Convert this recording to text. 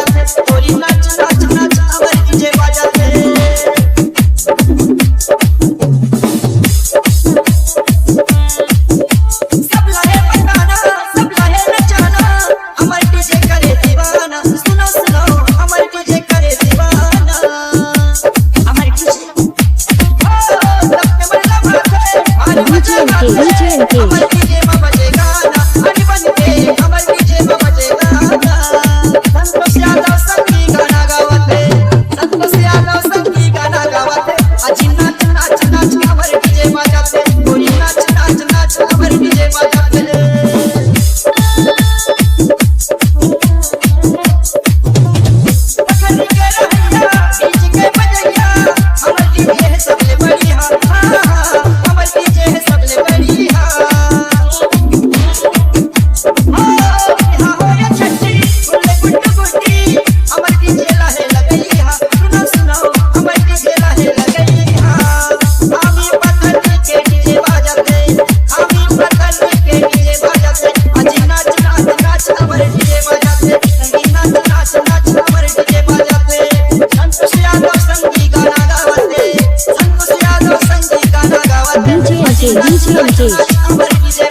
बाजाते गोरी नाच नाच नाच हमर डीजे बाजाते। सब लहे बताना सब लहे नचाना हमर डीजे करे दीवाना। सुनो सुनो हमर डीजे करे दीवाना। हमर डीजे हमर डीजे में बजे गाना हनी बन के हमर डीजे में बजे गाना। संतोष यादव संगी गाना गावते संतोष यादव संगी गाना गावते। अजी नाच नाच नाच हमर डीजे बजाते गोरी नाच नाच नाच हमर डीजे बजाते। पकड़ के रहिया डीजे के बजैया हमर डीजे है सबले बढ़िया। हमर डीजे है सबले बढ़िया। हो या छठी गुल्ले गुड्डू गुड्डी हमर डीजे लहे लगैया। सुनो सुनो हमर डीजे लहे लगैया। हामी पत्थर के डीजे बजाते हामी पत्थर के डीजे बजाते। अजी नाच नाच नाच हमर डीजे बजाते संगी नाच नाच नाच हमर डीजे बजाते। संतोष यादव संगी गाना गावते संतोष यादव संगी गाना गावते। DJ नाच नाच नाच हमर डीजे